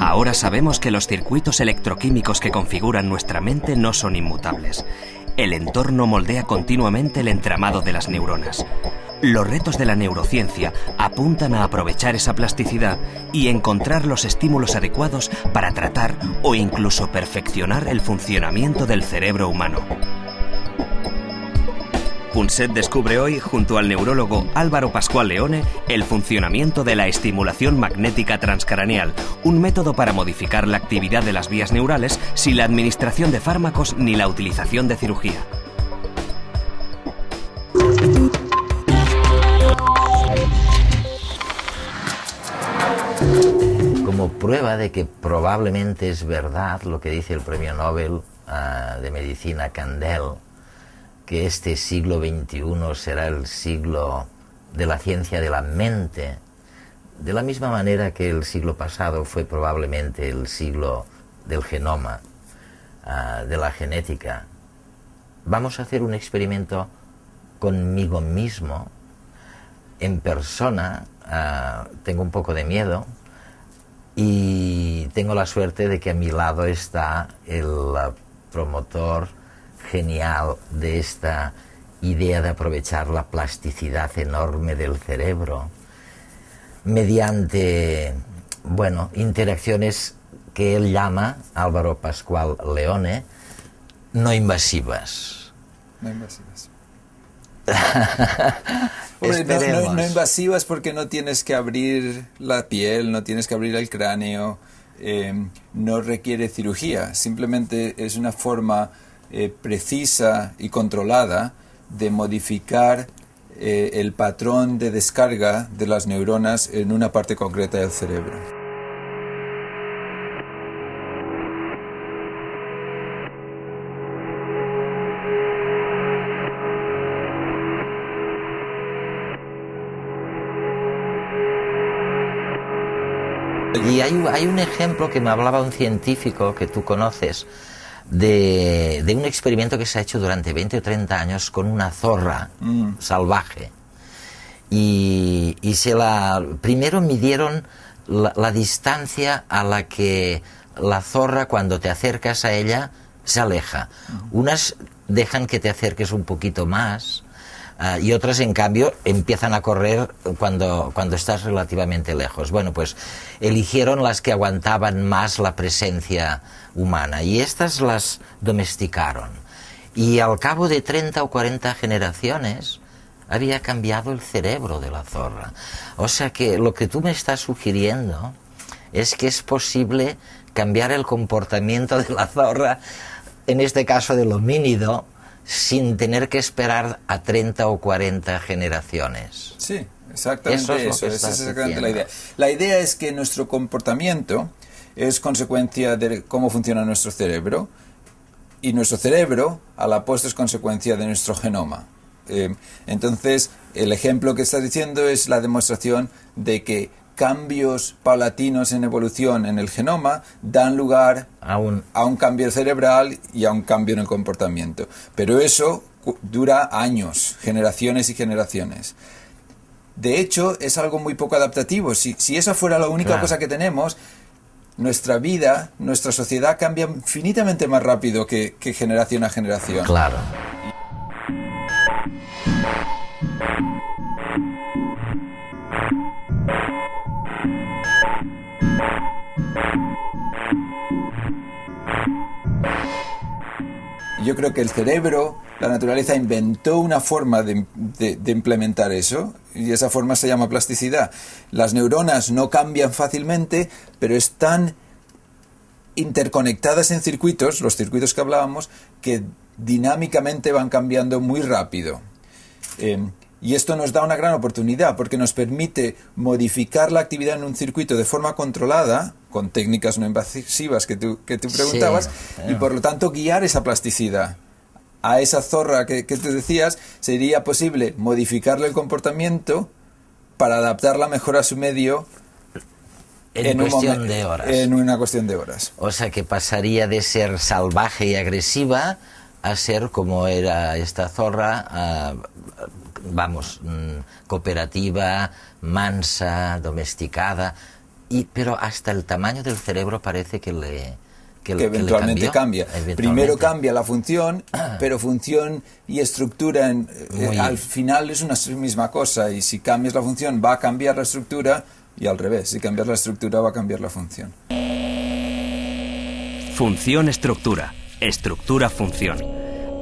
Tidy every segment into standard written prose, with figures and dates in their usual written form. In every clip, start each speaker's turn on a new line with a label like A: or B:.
A: Ahora sabemos que los circuitos electroquímicos que configuran nuestra mente no son inmutables. El entorno moldea continuamente el entramado de las neuronas. Los retos de la neurociencia apuntan a aprovechar esa plasticidad y encontrar los estímulos adecuados para tratar o incluso perfeccionar el funcionamiento del cerebro humano. Punset descubre hoy, junto al neurólogo Álvaro Pascual Leone, el funcionamiento de la estimulación magnética transcraneal, un método para modificar la actividad de las vías neurales sin la administración de fármacos ni la utilización de cirugía.
B: Como prueba de que probablemente es verdad lo que dice el premio Nobel de Medicina Kandel, que este siglo XXI será el siglo de la ciencia de la mente, de la misma manera que el siglo pasado fue probablemente el siglo del genoma, de la genética. Vamos a hacer un experimento conmigo mismo, en persona. Tengo un poco de miedo y tengo la suerte de que a mi lado está el promotor genial de esta idea de aprovechar la plasticidad enorme del cerebro mediante, bueno, interacciones que él llama, Álvaro Pascual Leone, no invasivas.
C: No invasivas.
B: Esperemos.
C: No invasivas porque no tienes que abrir la piel, no tienes que abrir el cráneo, no requiere cirugía, simplemente es una forma precisa y controlada de modificar el patrón de descarga de las neuronas en una parte concreta del cerebro.
B: Y hay un ejemplo que me hablaba un científico que tú conoces, de un experimento que se ha hecho durante 20 o 30 años con una zorra salvaje. Y primero midieron la distancia a la que la zorra, cuando te acercas a ella, se aleja. Unas dejan que te acerques un poquito más, y otras, en cambio, empiezan a correr cuando estás relativamente lejos. Bueno, pues eligieron las que aguantaban más la presencia humana y estas las domesticaron. Y al cabo de 30 o 40 generaciones había cambiado el cerebro de la zorra. O sea que lo que tú me estás sugiriendo es que es posible cambiar el comportamiento de la zorra, en este caso del homínido, sin tener que esperar a 30 o 40 generaciones.
C: Sí, exactamente eso. Esa es exactamente la idea.
B: diciendo.
C: La idea es que nuestro comportamiento es consecuencia de cómo funciona nuestro cerebro, y nuestro cerebro, a la postre, es consecuencia de nuestro genoma. Entonces, el ejemplo que estás diciendo es la demostración de que cambios paulatinos en evolución en el genoma dan lugar a un cambio cerebral y a un cambio en el comportamiento. Pero eso dura años, generaciones y generaciones. De hecho, es algo muy poco adaptativo. Si esa fuera la única cosa que tenemos, nuestra vida, nuestra sociedad cambia infinitamente más rápido que generación a generación.
B: Claro.
C: Yo creo que el cerebro, la naturaleza inventó una forma de implementar eso, y esa forma se llama plasticidad. Las neuronas no cambian fácilmente, pero están interconectadas en circuitos, los circuitos que hablábamos, que dinámicamente van cambiando muy rápido. Y esto nos da una gran oportunidad, porque nos permite modificar la actividad en un circuito de forma controlada, con técnicas no invasivas que tú preguntabas, y por lo tanto guiar esa plasticidad. A esa zorra que te decías, sería posible modificarle el comportamiento para adaptarla mejor a su medio
B: en cuestión de horas.
C: En una cuestión de horas.
B: O sea que pasaría de ser salvaje y agresiva a ser como era esta zorra, cooperativa, mansa, domesticada, pero hasta el tamaño del cerebro parece que
C: eventualmente cambia. Primero cambia la función, pero función y estructura al final es una misma cosa, y si cambias la función va a cambiar la estructura, y al revés, si cambias la estructura va a cambiar la función.
A: Función-estructura, estructura-función.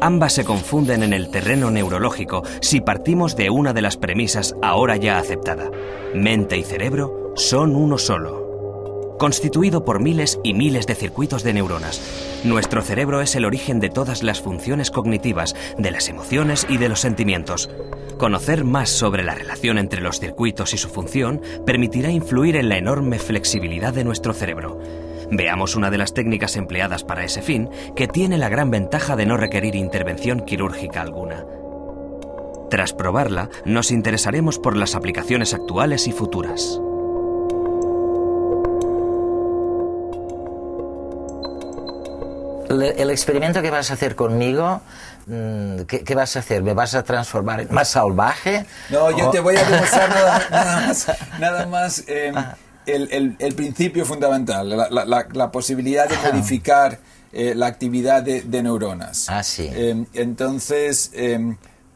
A: Ambas se confunden en el terreno neurológico si partimos de una de las premisas ahora ya aceptada. Mente y cerebro son uno solo, constituido por miles y miles de circuitos de neuronas. Nuestro cerebro es el origen de todas las funciones cognitivas, de las emociones y de los sentimientos. Conocer más sobre la relación entre los circuitos y su función permitirá influir en la enorme flexibilidad de nuestro cerebro. Veamos una de las técnicas empleadas para ese fin, que tiene la gran ventaja de no requerir intervención quirúrgica alguna. Tras probarla, nos interesaremos por las aplicaciones actuales y futuras.
B: El experimento que vas a hacer conmigo, ¿qué vas a hacer? ¿Me vas a transformar en más salvaje?
C: No, yo te voy a demostrar nada más el principio fundamental, la posibilidad de modificar la actividad de neuronas.
B: Ah, sí.
C: Entonces,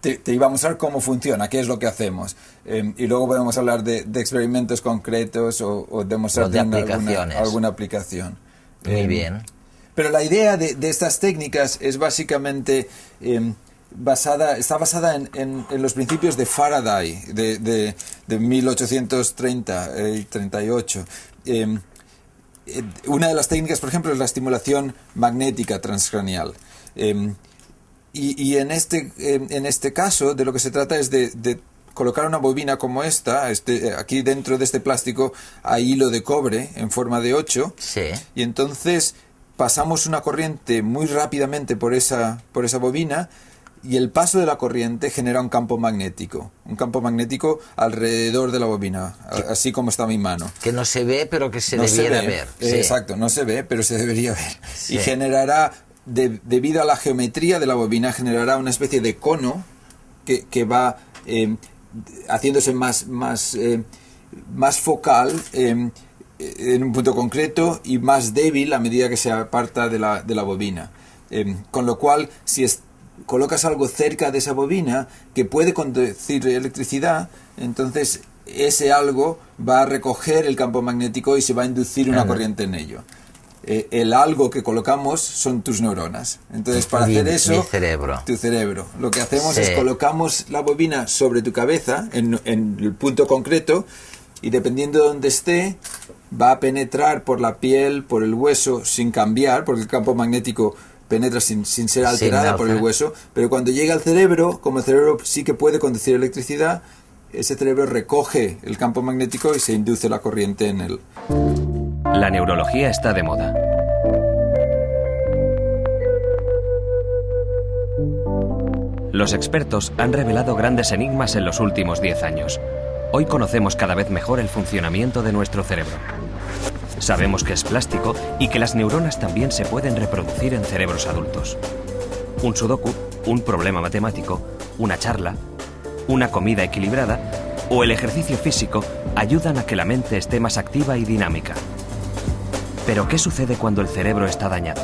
C: te iba a mostrar cómo funciona, qué es lo que hacemos. Y luego podemos hablar de experimentos concretos o demostrar alguna aplicación.
B: Muy bien.
C: Pero la idea de estas técnicas es básicamente está basada en los principios de Faraday de 1830 y 38. Una de las técnicas, por ejemplo, es la estimulación magnética transcranial. Y en este caso, de lo que se trata es de colocar una bobina como esta. Aquí dentro de este plástico hay hilo de cobre en forma de 8.
B: Sí. Y
C: entonces pasamos una corriente muy rápidamente por esa bobina, y el paso de la corriente genera un campo magnético alrededor de la bobina, así como está mi mano.
B: Que no se ve, pero que se debiera ver.
C: Sí. Exacto, no se ve, pero se debería ver. Sí. Y generará, debido a la geometría de la bobina, generará una especie de cono que va haciéndose más focal, en un punto concreto, y más débil a medida que se aparta de la bobina. Con lo cual, si colocas algo cerca de esa bobina que puede conducir electricidad, entonces ese algo va a recoger el campo magnético y se va a inducir una corriente en ello. El algo que colocamos son tus neuronas. Entonces, para hacer eso, tu cerebro. Lo que hacemos es colocamos la bobina sobre tu cabeza, en el punto concreto, y dependiendo de dónde esté, va a penetrar por la piel, por el hueso, sin cambiar, porque el campo magnético penetra sin ser alterada por el hueso, pero cuando llega al cerebro, como el cerebro sí que puede conducir electricidad, ese cerebro recoge el campo magnético y se induce la corriente en él.
A: La neurología está de moda. Los expertos han revelado grandes enigmas en los últimos 10 años. Hoy conocemos cada vez mejor el funcionamiento de nuestro cerebro. Sabemos que es plástico y que las neuronas también se pueden reproducir en cerebros adultos. Un sudoku, un problema matemático, una charla, una comida equilibrada o el ejercicio físico ayudan a que la mente esté más activa y dinámica. Pero ¿qué sucede cuando el cerebro está dañado?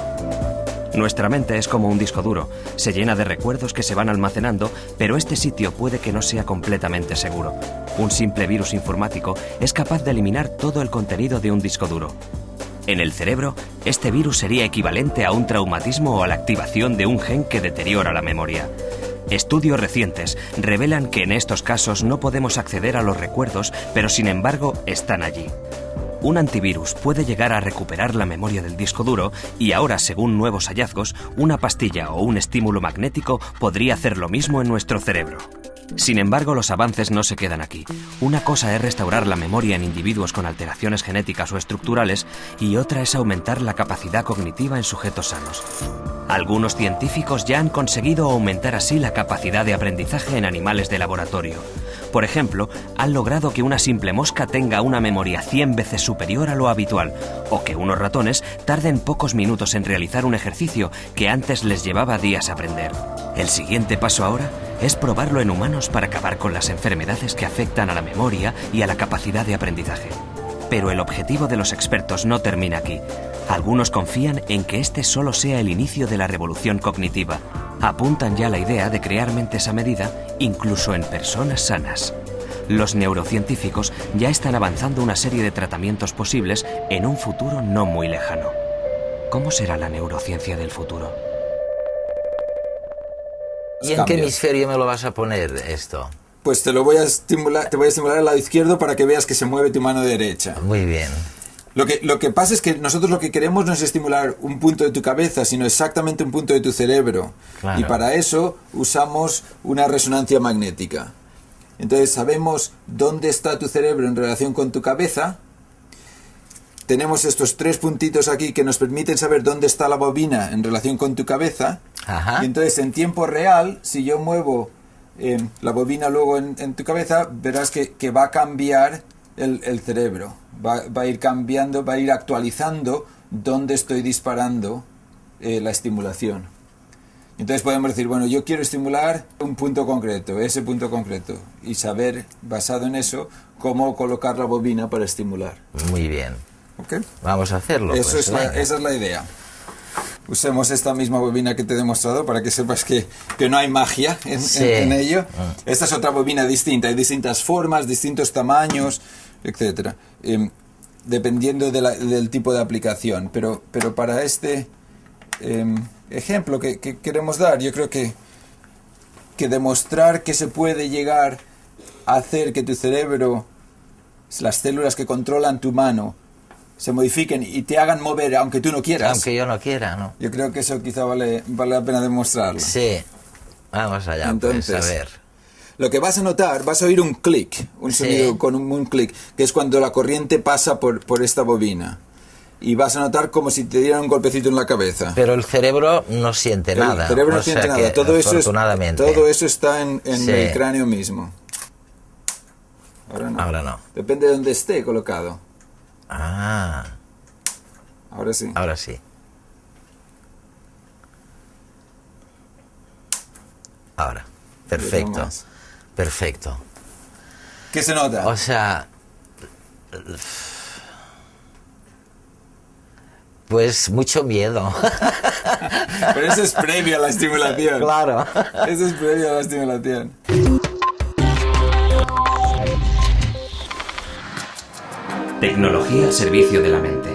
A: Nuestra mente es como un disco duro, se llena de recuerdos que se van almacenando, pero este sitio puede que no sea completamente seguro. Un simple virus informático es capaz de eliminar todo el contenido de un disco duro. En el cerebro, este virus sería equivalente a un traumatismo o a la activación de un gen que deteriora la memoria. Estudios recientes revelan que en estos casos no podemos acceder a los recuerdos, pero sin embargo están allí. Un antivirus puede llegar a recuperar la memoria del disco duro y ahora, según nuevos hallazgos, una pastilla o un estímulo magnético podría hacer lo mismo en nuestro cerebro. Sin embargo, los avances no se quedan aquí. Una cosa es restaurar la memoria en individuos con alteraciones genéticas o estructurales y otra es aumentar la capacidad cognitiva en sujetos sanos. Algunos científicos ya han conseguido aumentar así la capacidad de aprendizaje en animales de laboratorio. Por ejemplo, han logrado que una simple mosca tenga una memoria 100 veces superior a lo habitual, o que unos ratones tarden pocos minutos en realizar un ejercicio que antes les llevaba días aprender. El siguiente paso ahora es probarlo en humanos para acabar con las enfermedades que afectan a la memoria y a la capacidad de aprendizaje. Pero el objetivo de los expertos no termina aquí. Algunos confían en que este solo sea el inicio de la revolución cognitiva. Apuntan ya la idea de crear mentes a medida, incluso en personas sanas. Los neurocientíficos ya están avanzando una serie de tratamientos posibles en un futuro no muy lejano. ¿Cómo será la neurociencia del futuro?
B: ¿Y en qué hemisferio me lo vas a poner esto?
C: Pues te voy a estimular al lado izquierdo para que veas que se mueve tu mano derecha.
B: Muy bien.
C: Lo que pasa es que nosotros lo que queremos no es estimular un punto de tu cabeza, sino exactamente un punto de tu cerebro.
B: Claro.
C: Y para eso usamos una resonancia magnética. Entonces sabemos dónde está tu cerebro en relación con tu cabeza. Tenemos estos 3 puntitos aquí que nos permiten saber dónde está la bobina en relación con tu cabeza.
B: Ajá.
C: Y entonces en tiempo real, si yo muevo la bobina luego en tu cabeza, verás que va a cambiar el cerebro. Va a ir cambiando, va a ir actualizando dónde estoy disparando la estimulación. Entonces podemos decir, bueno, yo quiero estimular un punto concreto, ese punto concreto, y saber, basado en eso, cómo colocar la bobina para estimular.
B: Muy bien.
C: ¿Okay?
B: Vamos a hacerlo.
C: Esa
B: pues,
C: es la idea. Usemos esta misma bobina que te he demostrado para que sepas que no hay magia en ello. Esta es otra bobina distinta, hay distintas formas, distintos tamaños, etc. Dependiendo del tipo de aplicación. Pero para este ejemplo que queremos dar, yo creo que demostrar que se puede llegar a hacer que tu cerebro, las células que controlan tu mano, se modifiquen y te hagan mover aunque tú no quieras.
B: Aunque yo no quiera, ¿no?
C: Yo creo que eso quizá vale la pena demostrarlo.
B: Sí. Vamos allá.
C: Entonces,
B: pues, a ver.
C: Lo que vas a notar, vas a oír un clic, un sonido con un clic, que es cuando la corriente pasa por esta bobina. Y vas a notar como si te dieran un golpecito en la cabeza.
B: Pero el cerebro no siente nada.
C: El cerebro no siente nada. Todo eso está en el cráneo mismo. Ahora no.
B: Ahora no.
C: Depende de dónde esté colocado.
B: Ah.
C: Ahora sí.
B: Ahora sí. Ahora. Perfecto. Perfecto.
C: ¿Qué se nota?
B: O sea... Pues mucho miedo.
C: Pero eso es previo a la estimulación.
B: Claro.
C: Eso es previo a la estimulación.
A: Tecnología al servicio de la mente.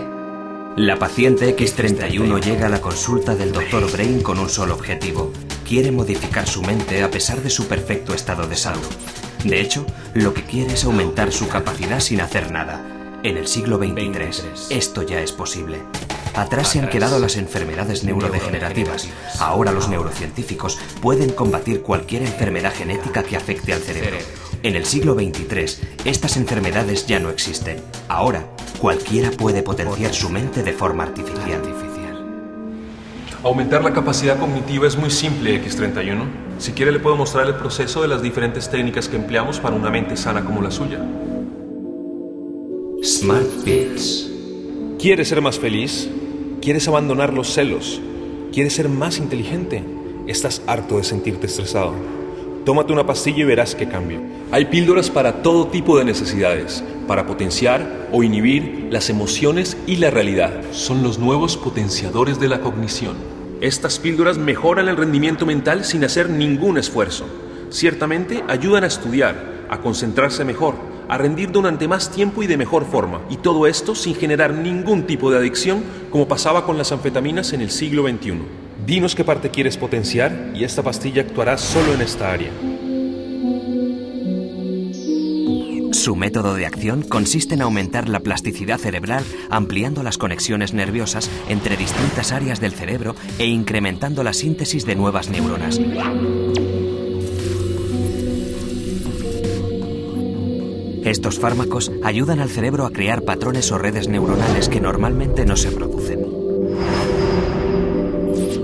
A: La paciente X31 llega a la consulta del Dr. Brain con un solo objetivo. Quiere modificar su mente a pesar de su perfecto estado de salud. De hecho, lo que quiere es aumentar su capacidad sin hacer nada. En el siglo XXIII, esto ya es posible. Atrás se han quedado las enfermedades neurodegenerativas. Ahora los neurocientíficos pueden combatir cualquier enfermedad genética que afecte al cerebro. En el siglo XXIII, estas enfermedades ya no existen. Ahora, cualquiera puede potenciar su mente de forma artificial.
D: Aumentar la capacidad cognitiva es muy simple, X31. Si quiere le puedo mostrar el proceso de las diferentes técnicas que empleamos para una mente sana como la suya.
A: Smart Pills.
D: ¿Quieres ser más feliz? ¿Quieres abandonar los celos? ¿Quieres ser más inteligente? ¿Estás harto de sentirte estresado? Tómate una pastilla y verás qué cambio. Hay píldoras para todo tipo de necesidades, para potenciar o inhibir las emociones y la realidad. Son los nuevos potenciadores de la cognición. Estas píldoras mejoran el rendimiento mental sin hacer ningún esfuerzo. Ciertamente ayudan a estudiar, a concentrarse mejor, a rendir durante más tiempo y de mejor forma. Y todo esto sin generar ningún tipo de adicción, como pasaba con las anfetaminas en el siglo XXI. Dinos qué parte quieres potenciar y esta pastilla actuará solo en esta área.
A: Su método de acción consiste en aumentar la plasticidad cerebral ampliando las conexiones nerviosas entre distintas áreas del cerebro e incrementando la síntesis de nuevas neuronas. Estos fármacos ayudan al cerebro a crear patrones o redes neuronales que normalmente no se producen.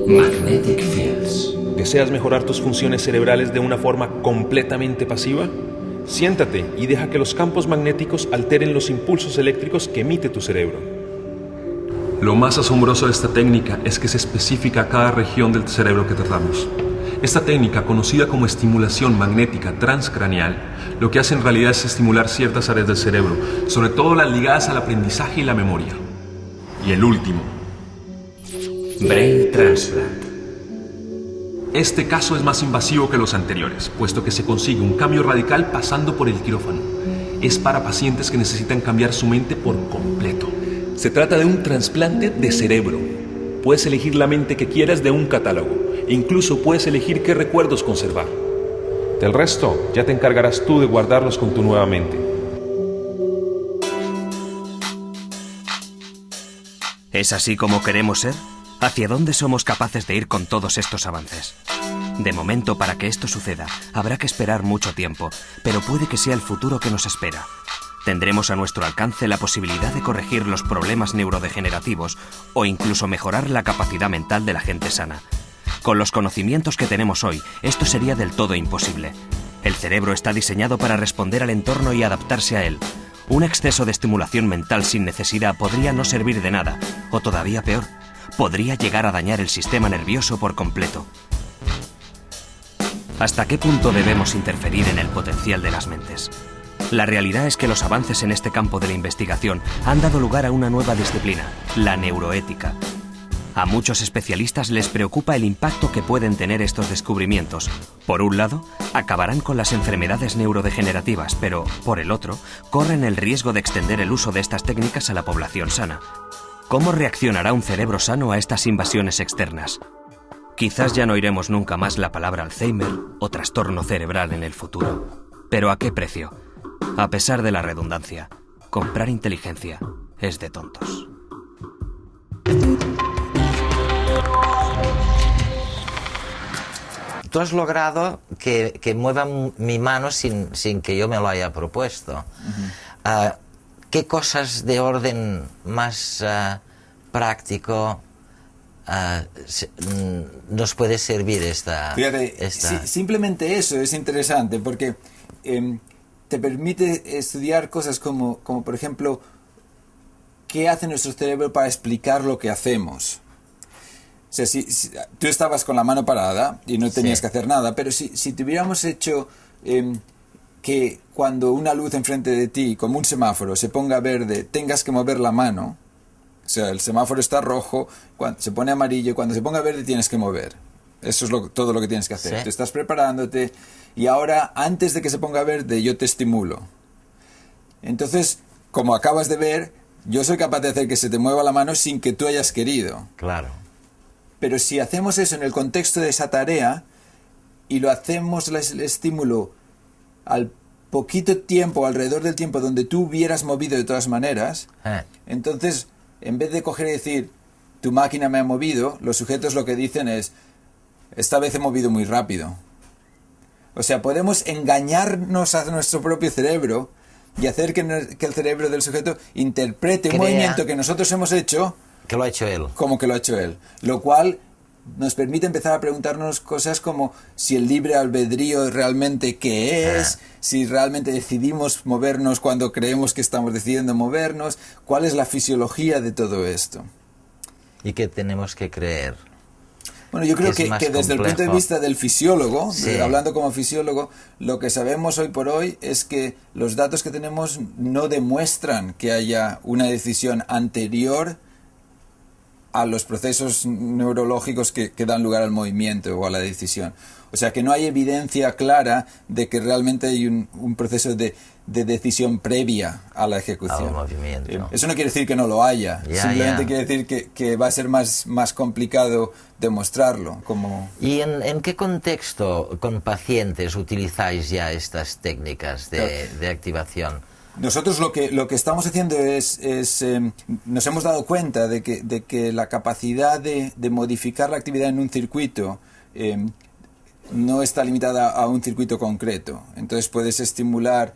E: Magnetic Fields.
D: ¿Deseas mejorar tus funciones cerebrales de una forma completamente pasiva? Siéntate y deja que los campos magnéticos alteren los impulsos eléctricos que emite tu cerebro. Lo más asombroso de esta técnica es que es específica a cada región del cerebro que tratamos. Esta técnica, conocida como estimulación magnética transcraneal, lo que hace en realidad es estimular ciertas áreas del cerebro, sobre todo las ligadas al aprendizaje y la memoria. Y el último,
A: Brain Transplant.
D: este caso es más invasivo que los anteriores, puesto que se consigue un cambio radical pasando por el quirófano. Es para pacientes que necesitan cambiar su mente por completo. Se trata de un trasplante de cerebro. Puedes elegir la mente que quieras de un catálogo e incluso puedes elegir qué recuerdos conservar. Del resto, ya te encargarás tú de guardarlos con tu nueva mente.
A: ¿Es así como queremos ser? ¿Hacia dónde somos capaces de ir con todos estos avances? De momento, para que esto suceda, habrá que esperar mucho tiempo, pero puede que sea el futuro que nos espera. Tendremos a nuestro alcance la posibilidad de corregir los problemas neurodegenerativos o incluso mejorar la capacidad mental de la gente sana. Con los conocimientos que tenemos hoy, esto sería del todo imposible. El cerebro está diseñado para responder al entorno y adaptarse a él. Un exceso de estimulación mental sin necesidad podría no servir de nada, o todavía peor, podría llegar a dañar el sistema nervioso por completo. ¿Hasta qué punto debemos interferir en el potencial de las mentes? La realidad es que los avances en este campo de la investigación han dado lugar a una nueva disciplina, la neuroética. A muchos especialistas les preocupa el impacto que pueden tener estos descubrimientos. Por un lado, acabarán con las enfermedades neurodegenerativas, pero, por el otro, corren el riesgo de extender el uso de estas técnicas a la población sana. ¿Cómo reaccionará un cerebro sano a estas invasiones externas? Quizás ya no oiremos nunca más la palabra Alzheimer o trastorno cerebral en el futuro. ¿Pero a qué precio? A pesar de la redundancia, comprar inteligencia es de tontos.
B: Tú has logrado que mueva mi mano sin que yo me lo haya propuesto. ¿Qué cosas de orden más práctico nos puede servir esta...
C: Fíjate, simplemente eso es interesante porque te permite estudiar cosas como por ejemplo, ¿qué hace nuestro cerebro para explicar lo que hacemos? O sea, si tú estabas con la mano parada y no tenías que hacer nada, pero si te hubiéramos hecho que cuando una luz enfrente de ti, como un semáforo, se ponga verde, tengas que mover la mano, o sea, el semáforo está rojo, cuando se pone amarillo, cuando se ponga verde tienes que mover. Eso es todo lo que tienes que hacer. Tú estás preparándote y ahora, antes de que se ponga verde, yo te estimulo. Entonces, como acabas de ver, yo soy capaz de hacer que se te mueva la mano sin que tú hayas querido.
B: Claro.
C: Pero si hacemos eso en el contexto de esa tarea y lo hacemos el estímulo al poquito tiempo, alrededor del tiempo donde tú hubieras movido de todas maneras, entonces, en vez de coger y decir, tu máquina me ha movido, los sujetos lo que dicen es, esta vez he movido muy rápido. O sea, podemos engañarnos a nuestro propio cerebro y hacer que el cerebro del sujeto interprete un movimiento que nosotros hemos hecho...
B: Que lo ha hecho él.
C: Como que lo ha hecho él. Lo cual nos permite empezar a preguntarnos cosas como si el libre albedrío realmente qué es, si realmente decidimos movernos cuando creemos que estamos decidiendo movernos, cuál es la fisiología de todo esto.
B: ¿Y qué tenemos que creer?
C: Bueno, yo creo que desde el punto de vista del fisiólogo, hablando como fisiólogo, lo que sabemos hoy por hoy es que los datos que tenemos no demuestran que haya una decisión anterior a los procesos neurológicos que dan lugar al movimiento o a la decisión. O sea, que no hay evidencia clara de que realmente hay un proceso de decisión previa a la ejecución.
B: Al movimiento.
C: Eso no quiere decir que no lo haya, simplemente quiere decir que va a ser más complicado demostrarlo.
B: ¿Y en qué contexto con pacientes utilizáis ya estas técnicas de activación?
C: Nosotros lo que estamos haciendo es nos hemos dado cuenta de que la capacidad de modificar la actividad en un circuito no está limitada a un circuito concreto. Entonces puedes estimular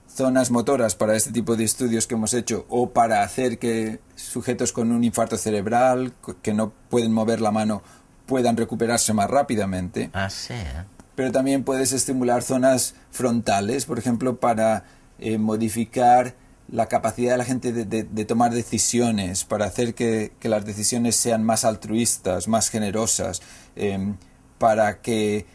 C: zonas motoras para este tipo de estudios que hemos hecho, o para hacer que sujetos con un infarto cerebral que no pueden mover la mano puedan recuperarse más rápidamente.
B: Ah, sí, ¿eh?
C: Pero también puedes estimular zonas frontales, por ejemplo, para modificar la capacidad de la gente de tomar decisiones, para hacer que las decisiones sean más altruistas, más generosas, para que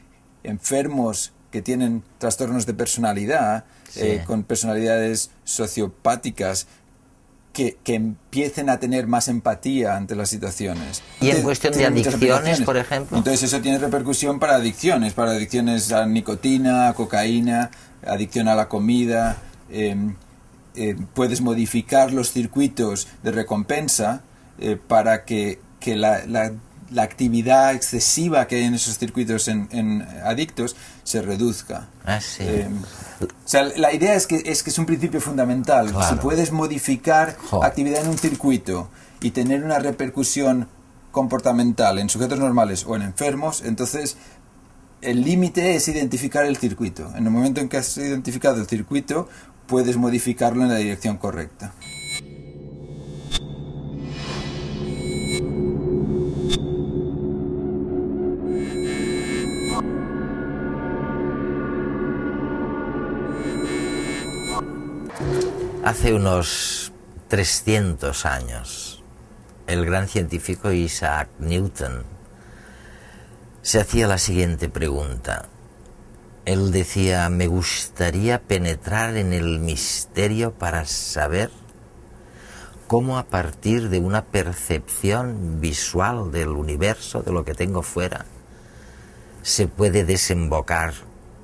C: enfermos que tienen trastornos de personalidad,
B: Sí.
C: con personalidades sociopáticas, que empiecen a tener más empatía ante las situaciones.
B: Y en cuestión de
C: Tiene muchas
B: adicciones,
C: aplicaciones.
B: por ejemplo.
C: Entonces eso tiene repercusión para adicciones a nicotina, a cocaína, adicción a la comida. Puedes modificar los circuitos de recompensa para que la actividad excesiva que hay en esos circuitos en adictos se reduzca.
B: Ah, sí.
C: O sea, la idea es que es un principio fundamental.
B: Claro.
C: Si puedes modificar
B: Jo.
C: actividad en un circuito y tener una repercusión comportamental en sujetos normales o en enfermos, entonces el límite es identificar el circuito. En el momento en que has identificado el circuito, puedes modificarlo en la dirección correcta.
B: Hace unos 300 años, el gran científico Isaac Newton se hacía la siguiente pregunta. Él decía: me gustaría penetrar en el misterio para saber cómo a partir de una percepción visual del universo, de lo que tengo fuera, se puede desembocar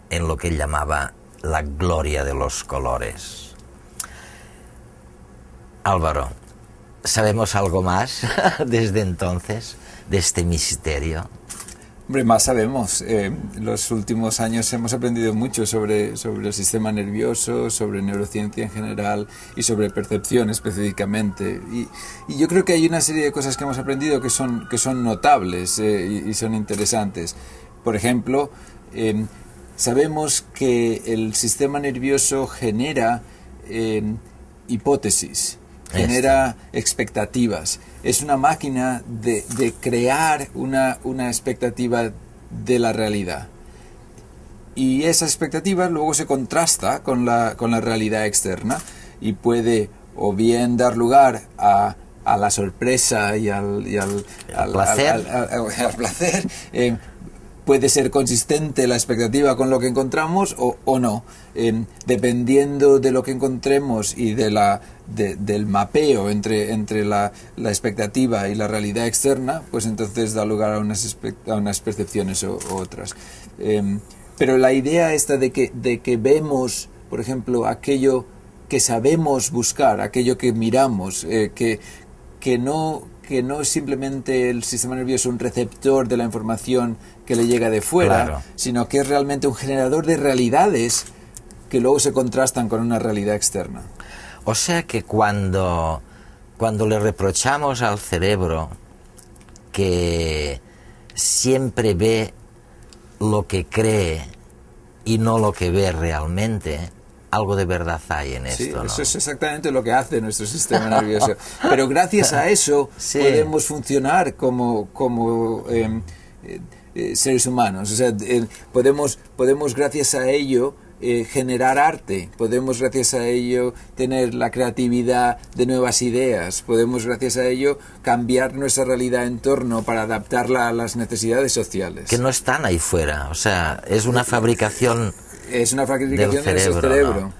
B: en lo que él llamaba la gloria de los colores. Álvaro, ¿sabemos algo más desde entonces de este misterio?
C: Hombre, más sabemos. Los últimos años hemos aprendido mucho sobre el sistema nervioso, sobre neurociencia en general y sobre percepción específicamente. Y yo creo que hay una serie de cosas que hemos aprendido que son notables y son interesantes. Por ejemplo, sabemos que el sistema nervioso genera hipótesis, genera expectativas. Es una máquina de crear una expectativa de la realidad. Y esa expectativa luego se contrasta con la realidad externa y puede o bien dar lugar a la sorpresa y al
B: placer.
C: al placer. Puede ser consistente la expectativa con lo que encontramos o no. Dependiendo de lo que encontremos y del mapeo entre la expectativa y la realidad externa, pues entonces da lugar a unas percepciones o otras. Pero la idea esta de que vemos, por ejemplo, aquello que sabemos buscar, aquello que miramos, que no es simplemente el sistema nervioso un receptor de la información que le llega de fuera,
B: Claro.
C: sino que es realmente un generador de realidades que luego se contrastan con una realidad externa.
B: O sea que cuando le reprochamos al cerebro que siempre ve lo que cree y no lo que ve realmente, algo de verdad hay en
C: Sí,
B: esto, ¿no?
C: eso es exactamente lo que hace nuestro sistema nervioso. Pero gracias a eso
B: Sí.
C: podemos funcionar como seres humanos. O sea, podemos gracias a ello generar arte, podemos gracias a ello tener la creatividad de nuevas ideas, podemos gracias a ello cambiar nuestra realidad en torno para adaptarla a las necesidades sociales.
B: Que no están ahí fuera, o sea, es una fabricación
C: Es una fabricación
B: del
C: de nuestro
B: cerebro,
C: cerebro.
B: ¿no?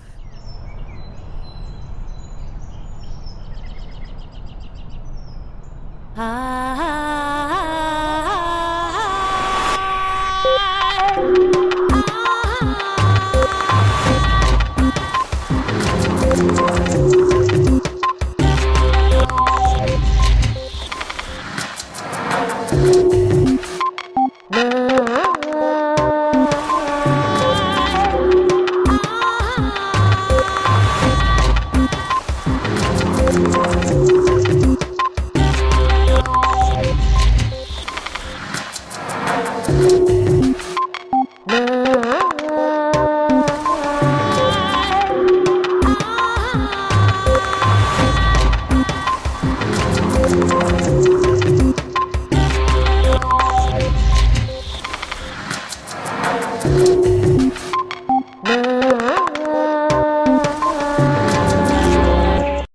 C: Chao.